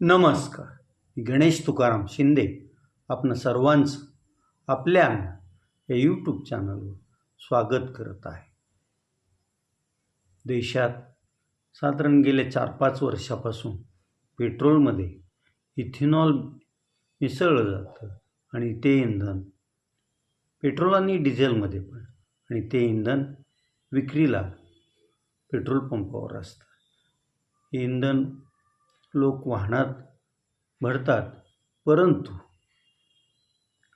नमस्कार. मी गणेश तुकाराम शिंदे आपण सर्वांचं आपल्या या यूट्यूब चॅनलवर स्वागत करत आहे. देशात साधारण गेल्या 4-5 वर्षापासून पेट्रोलमध्ये इथेनॉल मिसळलं जातं आणि ते इंधन पेट्रोल आणि डिझेलमध्ये पण आणि ते इंधन विक्रीला पेट्रोल पंपावर असतं. हे इंधन लोक वाहनात भरतात, परंतु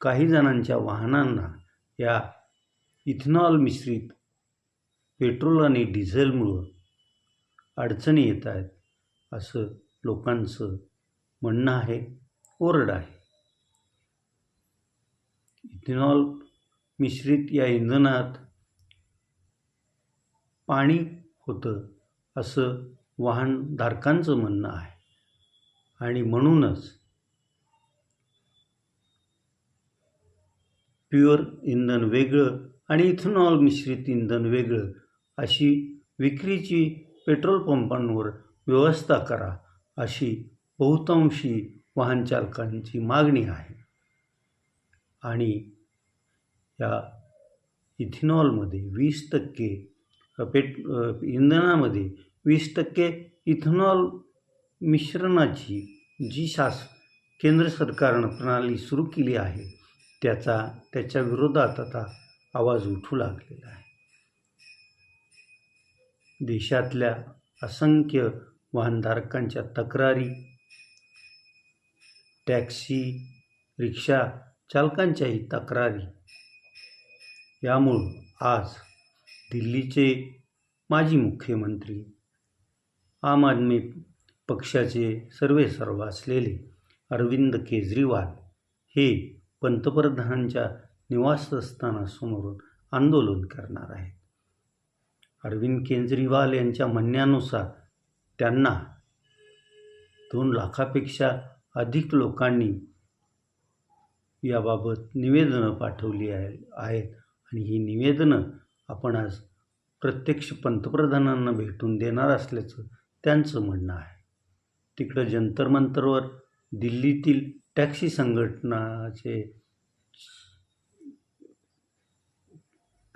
काही जणांच्या वाहनांना या इथेनॉल मिश्रित पेट्रोल आणि डिझेलमुळं अडचणी येत आहेत असं लोकांचं म्हणणं आहे, ओरड आहे. इथेनॉल मिश्रित या इंधनात पाणी होतं असं वाहनधारकांचं म्हणणं आहे आणि म्हणूनच प्युअर इंधन वेगळं आणि इथेनॉल मिश्रित इंधन वेगळं अशी विक्रीची पेट्रोल पंपांवर व्यवस्था करा अशी बहुतांशी वाहन चालकांची मागणी आहे. आणि या इथेनॉलमध्ये 20% इंधनामध्ये 20% इथेनॉल मिश्रणाची जी केंद्र सरकारनं प्रणाली सुरू केली आहे त्याच्या विरोधात आता आवाज उठू लागलेला आहे. देशातल्या असंख्य वाहनधारकांच्या तक्रारी, टॅक्सी रिक्षा चालकांच्याही तक्रारी यामुळं आज दिल्लीचे माजी मुख्यमंत्री आम आदमी पक्षाचे सर्वेसर्वा असलेले अरविंद केजरीवाल हे पंतप्रधानांच्या निवासस्थानासमोरून आंदोलन करणार आहेत. अरविंद केजरीवाल यांच्या म्हणण्यानुसार त्यांना 2 लाखापेक्षा अधिक लोकांनी याबाबत निवेदनं पाठवली आहेत आणि ही निवेदनं आपण आज प्रत्यक्ष पंतप्रधानांना भेटून देणार असल्याचं त्यांचं म्हणणं आहे. तिकडं जंतर मंतरवर दिल्लीतील टॅक्सी संघटनाचे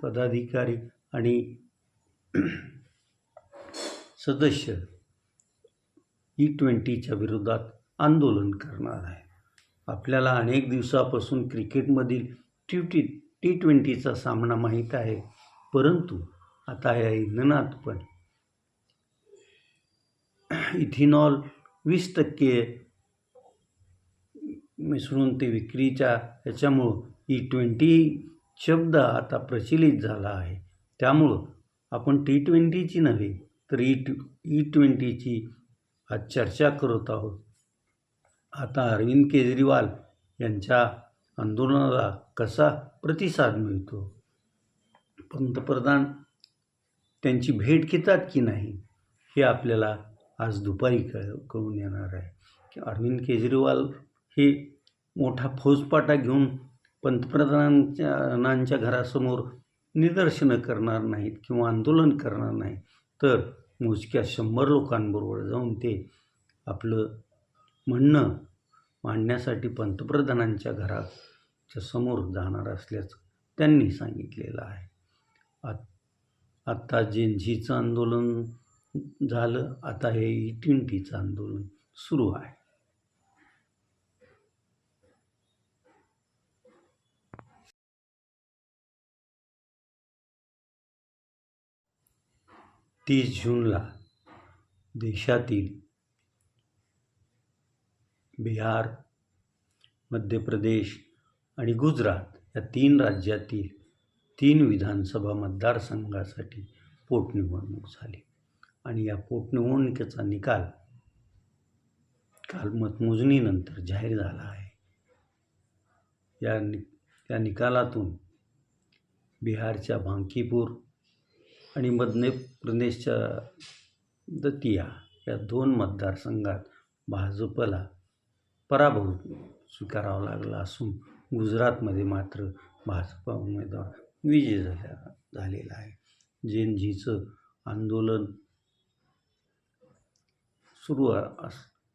पदाधिकारी आणि सदस्य E20च्या विरोधात आंदोलन करणार आहे. आपल्याला अनेक दिवसापासून क्रिकेटमधील T20चा सामना माहीत आहे, परंतु आता या इंधनात पण इथेनॉल 20% मिसळून ते विक्रीच्या याच्यामुळं E20 शब्द आता प्रचलित झाला आहे. त्यामुळं आपण T20ची नव्हे तर E20ची आज चर्चा करत आहोत. आता अरविंद केजरीवाल यांच्या आंदोलनाला कसा प्रतिसाद मिळतो, पंतप्रधान त्यांची भेट घेतात की नाही हे आपल्याला आज दुपारी कळून येणार आहे. की अरविंद केजरीवाल हे मोठा फौजफाटा घेऊन पंतप्रधानांच्या घरासमोर निदर्शनं करणार नाहीत किंवा आंदोलन करणार नाहीत, तर मोजक्या 100 लोकांबरोबर जाऊन ते आपलं म्हणणं मांडण्यासाठी पंतप्रधानांच्या घराच्या समोर जाणार असल्याचं त्यांनी सांगितलेलं आहे. आत्ता जेनझीचं आंदोलन झालं, आता हे E20चं आंदोलन सुरू आहे. जूनला देशातील बिहार, मध्य प्रदेश आणि गुजरात या 3 राज्यातील 3 विधानसभा मतदारसंघासाठी पोटनिवडणूक झाली आणि या पोटनिवडणुकीचा निकाल काल मतमोजणीनंतर जाहीर झाला आहे. या निकालातून बिहारच्या बांकीपूर आणि मध्य प्रदेशच्या दतिया या 2 मतदारसंघात भाजपला पराभव स्वीकारावा लागला असून गुजरातमध्ये मात्र भाजपा उमेदवार विजयी झालेला आहे. जेनझीचं आंदोलन सुरू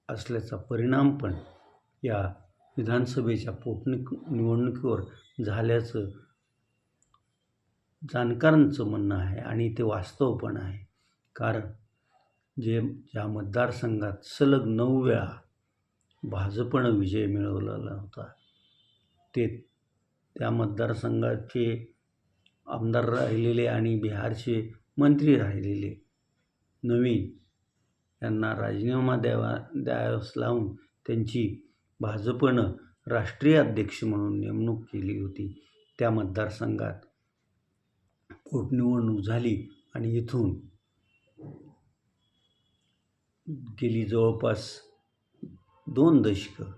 असल्याचा परिणाम पण या विधानसभेच्या निवडणुकीवर झाल्याचं जाणकारांचं म्हणणं आहे आणि ते वास्तव पण आहे. कारण ज्या मतदारसंघात सलग 9 वेळा भाजपनं विजय मिळवलेला होता, त्या मतदारसंघाचे आमदार राहिलेले आणि बिहारचे मंत्री राहिलेले नवीन यांना राजीनामा द्यावयास लावून त्यांची भाजपनं राष्ट्रीय अध्यक्ष म्हणून नेमणूक केली होती. त्या मतदारसंघात पोटनिवडणूक झाली आणि इथून गेली जवळपास 2 दशकं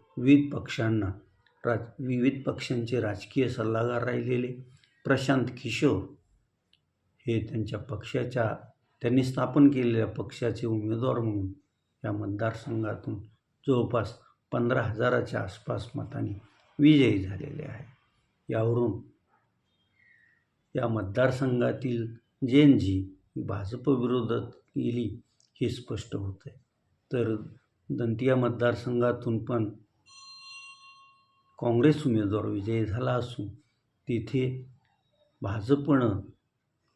विविध पक्षांचे राजकीय सल्लागार राहिलेले प्रशांत किशोर हे त्यांनी स्थापन केलेल्या पक्षाचे उमेदवार म्हणून या मतदारसंघातून जवळपास 15,000च्या आसपास मतांनी विजयी झालेले आहे. यावरून या मतदारसंघातील जेनजी भाजप विरोधात गेली हे स्पष्ट होतं आहे. तर दंतिया मतदारसंघातून पण काँग्रेस उमेदवार विजयी झाला असून तिथे भाजपनं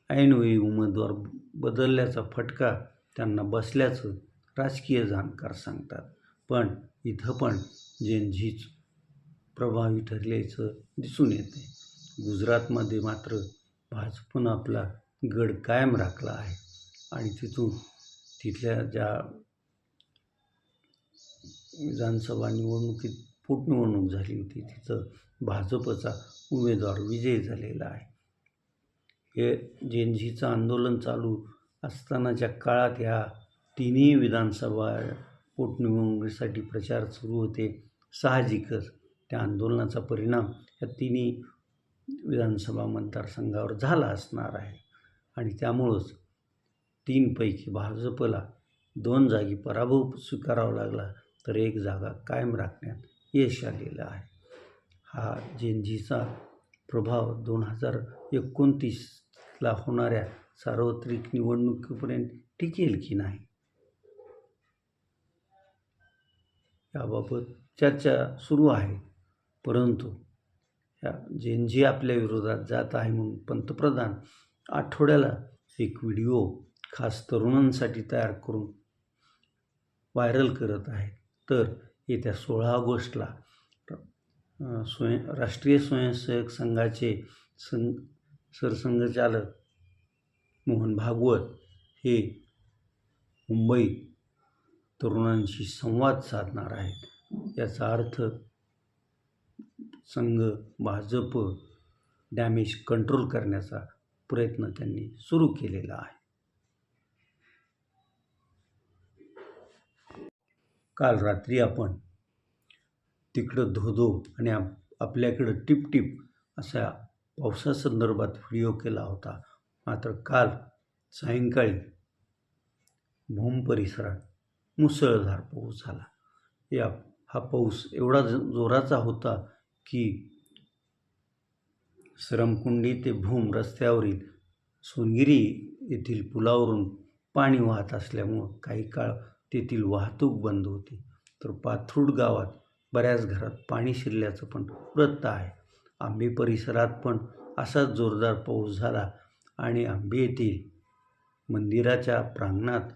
ऐनवेळी उमेदवार बदलल्याचा फटका त्यांना बसल्याचं राजकीय जाणकार सांगतात. पण इथं पण जेनझीच प्रभावी ठरल्याचं दिसून येते. गुजरातमध्ये मात्र भाजपनं आपला गड कायम राखला आहे आणि तिथल्या ज्या विधानसभा निवडणुकीत पोटनिवडणूक झाली होती तिथं भाजपचा उमेदवार विजयी झालेला आहे. हे जेनझीचं आंदोलन चालू असतानाच्या काळात ह्या तिन्ही विधानसभा पोटनिवडणुकीसाठी प्रचार सुरू होते. साहजिकच त्या आंदोलनाचा परिणाम या तिन्ही विधानसभा मतदारसंघावर झाला असणार आहे आणि त्यामुळंच 3 पैकी भाजपला 2 जागी पराभव स्वीकारावा लागला तर 1 जागा कायम राखण्यात यश आलेलं आहे. हा जेनझीचा प्रभाव 2029ला होणाऱ्या सार्वत्रिक निवडणुकीपर्यंत टिकेल की नाही याबाबत चर्चा सुरू आहे. परंतु या जेनझी आपल्या विरोधात जात आहे म्हणून पंतप्रधान आठवड्याला एक व्हिडिओ खास तरुणांसाठी तयार करून व्हायरल करत आहेत. तर येत्या 16 ऑगस्टला राष्ट्रीय स्वयंसेवक संघाचे सरसंघचालक मोहन भागवत हे मुंबईत तरुणांशी संवाद साधणार आहेत. याचा अर्थ संघ भाजप डॅमेज कंट्रोल करण्याचा प्रयत्न त्यांनी सुरू केलेला आहे. काल रात्री आपण तिकडं धो-धो आणि आपल्याकडं टिप-टिप अशा पावसासंदर्भात व्हिडिओ केला होता. मात्र काल सायंकाळी भूम परिसरात मुसळधार पाऊस झाला. हा पाऊस एवढा जोराचा होता की सरमकुंडी ते भूम रस्त्यावरील सोनगिरी येथील पुलावरून पाणी वाहत असल्यामुळं काही काळ तेथील वाहतूक बंद होती. तर पाथरूड गावात बऱ्याच घरात पाणी शिरल्याचं पण वृत्त आहे. आंबे परिसरात पण असाच जोरदार पाऊस झाला आणि आंबे येथील मंदिराच्या प्रांगणात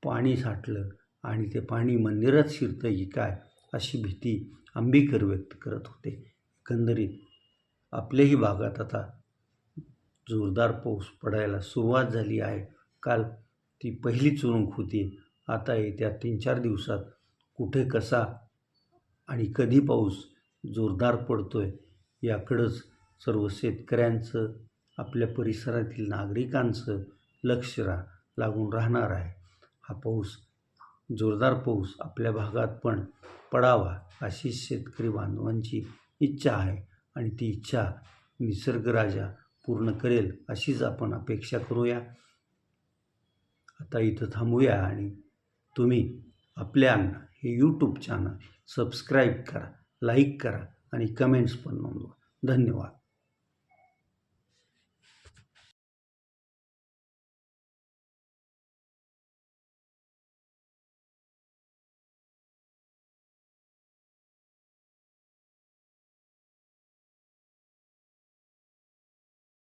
पाणी साठलं आणि ते पाणी मंदिरात शिरतं की काय अशी भीती आंबेकर व्यक्त करत होते. एकंदरीत आपल्याही भागात आता जोरदार पाऊस पडायला सुरुवात झाली आहे. काल ती पहिली चुणूक होती. आता येत्या 3-4 दिवसात कुठे कसा आणि कधी पाऊस जोरदार पडतोय याकडंच सर्व शेतकऱ्यांचं आपल्या परिसरातील नागरिकांचं लक्ष लागून राहणार आहे. हा जोरदार पाऊस आपल्या भागात पण पडावा अशी शेतकरी बांधवांची इच्छा आहे आणि ती इच्छा निसर्गराजा पूर्ण करेल अशीच आपण अपेक्षा करूया. आता इथं थांबूया आणि तुम्ही आपल्यांना हे यूट्यूब चॅनल सबस्क्राईब करा, लाईक करा आणि कमेंट्स पण नोंदवा. धन्यवाद.